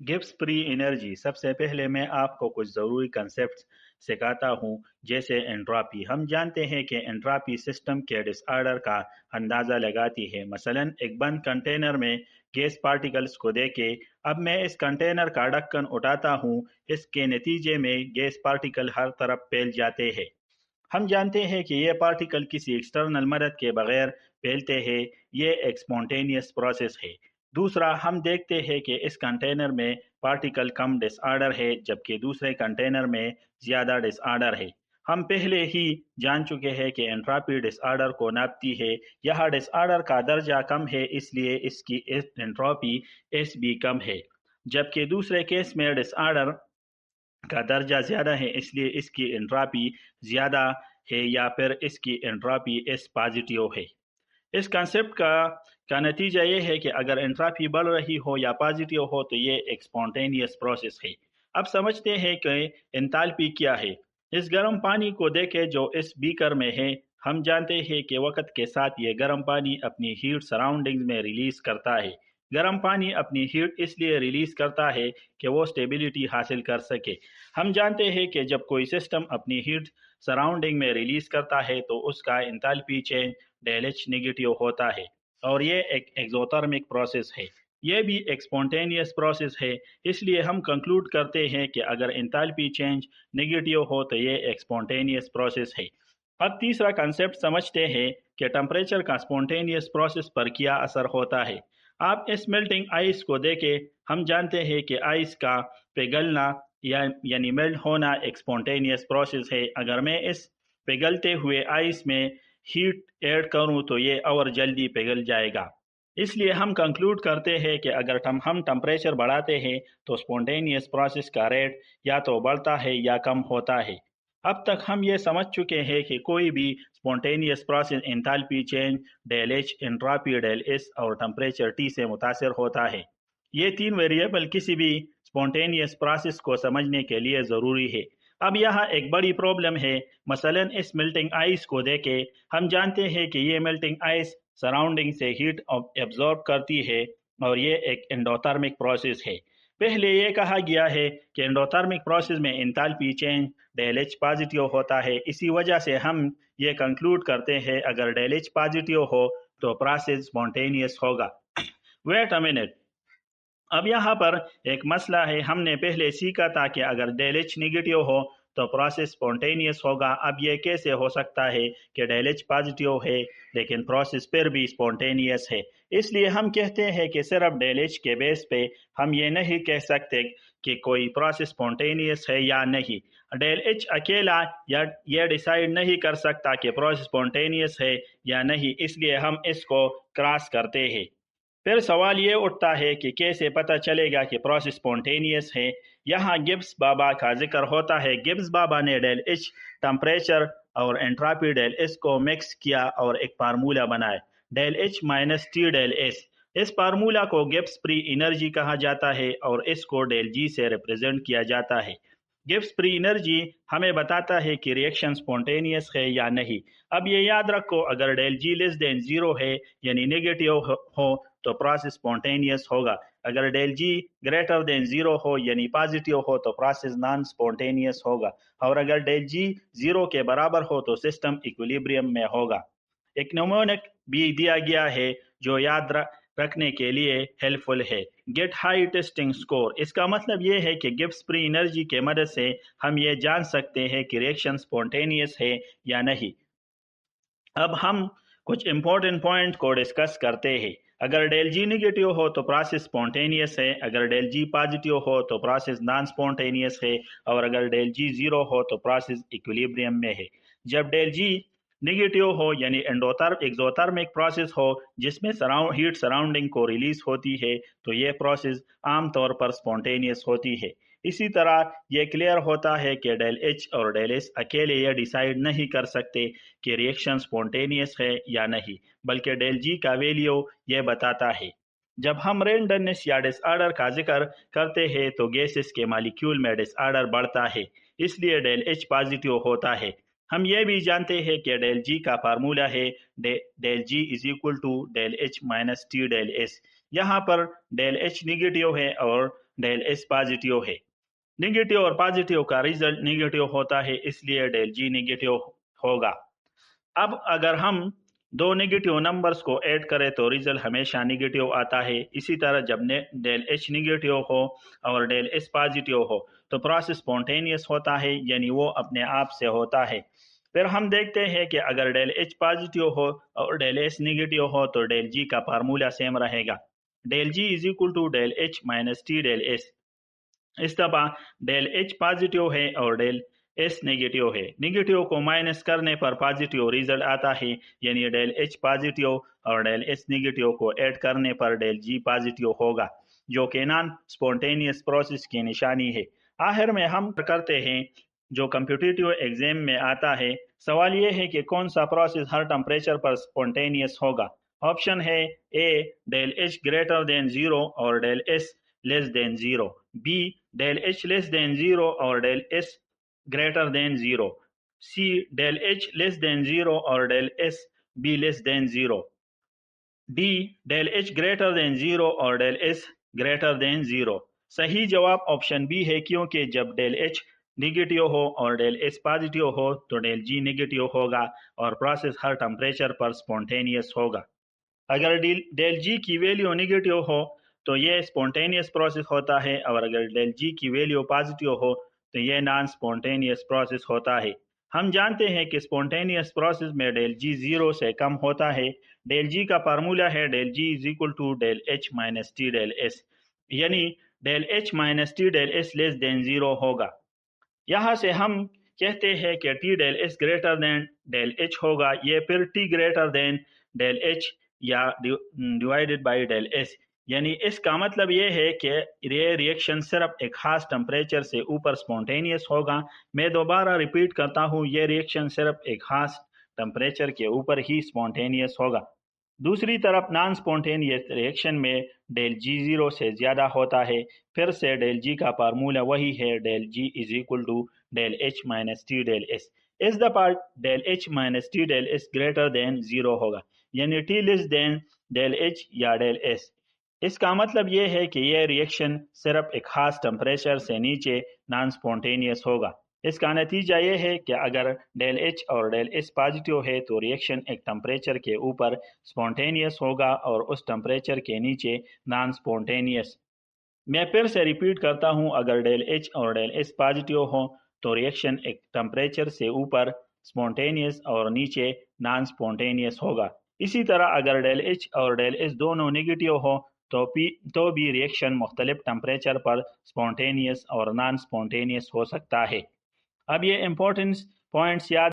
Gibbs free energy. सबसे पहले मैं आपको कुछ ज़रूरी कंसेप्ट सिखाता हूँ, जैसे एंट्रोपी। हम जानते हैं कि एंट्रोपी सिस्टम के डिसऑर्डर का अंदाज़ा लगाती है। मसलन एक बंद कंटेनर में गैस पार्टिकल्स को देखें। अब मैं इस कंटेनर का ढक्कन उठाता हूँ। इसके नतीजे में गैस पार्टिकल हर तरफ फैल जाते हैं। हम जानते हैं कि ये पार्टिकल किसी एक्सटर्नल मदद के बगैर फैलते हैं। ये एक स्पॉन्टेनियस प्रोसेस है। दूसरा, हम देखते हैं कि इस कंटेनर में पार्टिकल कम डिसऑर्डर है, जबकि दूसरे कंटेनर में ज़्यादा डिसऑर्डर है। हम पहले ही जान चुके हैं कि एंट्रोपी डिसऑर्डर को नापती है। यह डिसऑर्डर का दर्जा कम है, इसलिए इसकी एंट्रोपी एस भी कम है, जबकि दूसरे केस में डिसऑर्डर का दर्जा ज़्यादा है, इसलिए इसकी एंट्रोपी ज़्यादा है, या फिर इसकी एंट्रोपी एस पॉजिटिव है। इस कंसेप्ट का नतीजा ये है कि अगर एंट्रोपी बढ़ रही हो या पॉजिटिव हो तो ये एक स्पॉन्टेनियस प्रोसेस है। अब समझते हैं कि एंथैल्पी क्या है। इस गर्म पानी को देखें जो इस बीकर में है। हम जानते हैं कि वक्त के साथ ये गर्म पानी अपनी हीट सराउंडिंग्स में रिलीज करता है। गर्म पानी अपनी हीट इसलिए रिलीज करता है कि वो स्टेबिलिटी हासिल कर सके। हम जानते हैं कि जब कोई सिस्टम अपनी हीट सराउंडिंग में रिलीज करता है तो उसका एंथैल्पी चेंज डेल नेगेटिव होता है, और ये एक एक्सोथर्मिक प्रोसेस है। ये भी एक स्पॉन्टेनियस प्रोसेस है। इसलिए हम कंक्लूड करते हैं कि अगर एंथैल्पी चेंज नेगेटिव हो तो ये एक स्पॉन्टेनियस प्रोसेस है। अब तीसरा कंसेप्ट समझते हैं कि टेम्परेचर का स्पॉन्टेनियस प्रोसेस पर क्या असर होता है। आप इस मेल्टिंग आइस को देखें। हम जानते हैं कि आइस का पिघलना यानी मेल्ट होना एक स्पॉन्टेनियस प्रोसेस है। अगर मैं इस पिघलते हुए आइस में हीट ऐड करूं तो ये और जल्दी पिघल जाएगा। इसलिए हम कंक्लूड करते हैं कि अगर हम टेम्परेचर बढ़ाते हैं तो स्पॉन्टेनियस प्रोसेस का रेट या तो बढ़ता है या कम होता है। अब तक हम ये समझ चुके हैं कि कोई भी spontaneous process enthalpy change del H, entropy del S और टेम्परेचर टी से मुतासर होता है। ये तीन वेरिएबल किसी भी स्पॉन्टेनियस प्रोसेस को समझने के लिए ज़रूरी है। अब यहाँ एक बड़ी प्रॉब्लम है। मसलन इस मेल्टिंग आइस को देखें। हम जानते हैं कि ये मेल्टिंग आइस सराउंडिंग से हीट एब्जॉर्ब करती है, और ये एक एंडोथर्मिक प्रोसेस है। पहले ये कहा गया है कि एंडोथर्मिक प्रोसेस में enthalpy change del H positive होता है। इसी वजह से हम ये कंक्लूड करते हैं अगर डेल एच पॉजिटिव हो तो प्रोसेस स्पॉन्टेनियस होगा। वेट अ मिनट, अब यहाँ पर एक मसला है। हमने पहले सीखा था कि अगर डेल एच निगेटिव हो तो प्रोसेस स्पॉन्टेनियस होगा। अब ये कैसे हो सकता है कि डेल एच पॉजिटिव है लेकिन प्रोसेस फिर भी स्पॉन्टेनियस है। इसलिए हम कहते हैं कि सिर्फ डेल एच के बेस पे हम ये नहीं कह सकते कि कोई प्रोसेस स्पॉन्टेनियस है या नहीं। डेल एच अकेला या ये डिसाइड नहीं कर सकता कि प्रोसेस स्पॉन्टेनियस है या नहीं, इसलिए हम इसको क्रॉस करते हैं। फिर सवाल ये उठता है कि कैसे पता चलेगा कि प्रोसेस स्पॉन्टेनियस है। यहाँ गिब्स बाबा का जिक्र होता है। गिब्स बाबा ने डेल एच टेम्परेचर और एंट्रोपी डेल एस को मिक्स किया और एक फार्मूला बनाया, del H minus T del S. इस फार्मूला को गिब्स फ्री एनर्जी कहा जाता है और इसको डेल जी से रिप्रेजेंट किया जाता है। गिब्स फ्री एनर्जी हमें बताता है कि रिएक्शन स्पॉन्टेनियस है या नहीं। अब ये याद रखो, अगर डेल जी लेस देन जीरो है यानी नेगेटिव हो तो प्रोसेस स्पॉन्टेनियस होगा। अगर डेल जी ग्रेटर देन जीरो हो यानी पॉजिटिव हो तो प्रोसेस नॉन स्पॉन्टेनियस होगा, और अगर डेल जी जीरो के बराबर हो तो सिस्टम इक्विलिब्रियम में होगा। एक नमूनक भी दिया गया है जो याद रखने के लिए हेल्पफुल है। Get high testing score. इसका मतलब ये है कि गिब्स फ्री एनर्जी के मदद से हम ये जान सकते हैं कि रिएक्शन स्पॉन्टेनियस है या नहीं। अब हम कुछ इंपॉर्टेंट पॉइंट को डिस्कस करते हैं। अगर डेल जी निगेटिव हो तो प्रोसेस स्पॉन्टेनियस है, अगर डेल जी पॉजिटिव हो तो प्रोसेस नॉन स्पॉन्टेनियस है, और अगर डेल जी जीरो हो तो प्रोसेस इक्विलिब्रियम में है। जब डेल जी निगेटिव हो यानी एक्सोथर्मिक प्रोसेस हो जिसमें हीट सराउंडिंग को रिलीज होती है तो ये प्रोसेस आमतौर पर स्पॉन्टेनियस होती है। इसी तरह ये क्लियर होता है कि डेल एच और डेल एस अकेले ये डिसाइड नहीं कर सकते कि रिएक्शन स्पॉन्टेनियस है या नहीं, बल्कि डेल जी का वैल्यू ये बताता है। जब हम रेंडमनेस या डिसऑर्डर का जिक्र करते हैं तो गैसेस के मॉलिक्यूल में डिसऑर्डर बढ़ता है, इसलिए डेल एच पॉजिटिव होता है। हम ये भी जानते हैं कि डेल जी का फार्मूला है del G is equal to del H minus T del S. यहाँ पर डेल एच निगेटिव है और डेल एस पॉजिटिव है। नेगेटिव और पॉजिटिव का रिजल्ट नेगेटिव होता है, इसलिए डेल जी नेगेटिव होगा। अब अगर हम दो नेगेटिव नंबर्स को ऐड करें तो रिजल्ट हमेशा नेगेटिव आता है। इसी तरह जब डेल एच नेगेटिव हो और डेल एस पॉजिटिव हो तो प्रोसेस स्पॉन्टेनियस होता है, यानी वो अपने आप से होता है। फिर हम देखते हैं कि अगर डेल एच पॉजिटिव हो और डेल एस नेगेटिव हो तो डेल जी का फार्मूला सेम रहेगा, del G is equal to del H minus T del S. इस दफा डेल एच पॉजिटिव है और डेल एस नेगेटिव है। नेगेटिव को माइनस करने पर पॉजिटिव रिजल्ट आता है, यानी डेल एच पॉजिटिव और डेल एस नेगेटिव को ऐड करने पर डेल जी पॉजिटिव होगा, जो कि नॉन स्पॉन्टेनियस प्रोसेस की निशानी है। आखिर में हम करते हैं जो कम्पिटिटिव एग्जाम में आता है। सवाल ये है कि कौन सा प्रोसेस हर टेम्परेचर पर स्पॉन्टेनियस होगा। ऑप्शन है A del H greater than zero और del S less than zero, B del H less than zero और del S greater than zero, C del H less than zero और del S be less than zero, D del H greater than zero और del S greater than zero. सही जवाब option B है, क्योंकि जब del H negative हो और del S positive हो तो डेल जी निगेटिव होगा और प्रोसेस हर टेम्परेचर पर स्पॉन्टेनियस होगा। अगर डेल जी की वैल्यू निगेटिव हो तो ये स्पॉन्टेनियस प्रोसेस होता है, और अगर डेल जी की वैल्यू पॉजिटिव हो तो ये नॉन स्पॉन्टेनियस प्रोसेस होता है। हम जानते हैं कि स्पॉन्टेनियस प्रोसेस में डेल जी जीरो से कम होता है। डेल जी का फार्मूला है del G is equal to del H minus T del S, यानी del H minus T del S less than zero होगा। यहाँ से हम कहते हैं कि T del S greater than del H होगा, ये फिर T greater than del H या डिवाइडेड बाय डेल एस, यानी इसका मतलब ये है कि ये रिएक्शन सिर्फ एक खास टेम्परेचर से ऊपर स्पॉन्टेनियस होगा। मैं दोबारा रिपीट करता हूँ, ये रिएक्शन सिर्फ एक खास टेम्परेचर के ऊपर ही स्पॉन्टेनियस होगा। दूसरी तरफ नॉन स्पॉन्टेनियस रिएक्शन में डेल जी जीरो से ज़्यादा होता है। फिर से डेल जी का फार्मूला वही है, del G is equal to del H minus T del S. इस दफा del H minus T del S greater than zero होगा, यानी T less than del H या डेल एस। इसका मतलब ये है कि यह रिएक्शन सिर्फ एक खास टेम्परेचर से नीचे नॉन स्पॉन्टेनियस होगा। इसका नतीजा ये है कि अगर डेल एच और डेल एस पॉजिटिव है तो रिएक्शन एक टेम्परेचर के ऊपर स्पॉन्टेनियस होगा और उस टेम्परेचर के नीचे नॉन स्पॉन्टेनियस। मैं फिर से रिपीट करता हूँ, अगर डेल एच और डेल एस पॉजिटिव हो तो रिएक्शन एक टेम्परेचर से ऊपर स्पॉन्टेनियस और नीचे नॉन स्पॉन्टेनियस होगा। इसी तरह अगर डेल एच और डेल एस दोनों नेगेटिव हो तो भी रिएक्शन मुख्तलिफ टेम्परेचर पर स्पॉन्टेनियस और नॉन स्पॉन्टेनियस हो सकता है। अब ये इम्पोर्टेंट पॉइंट्स याद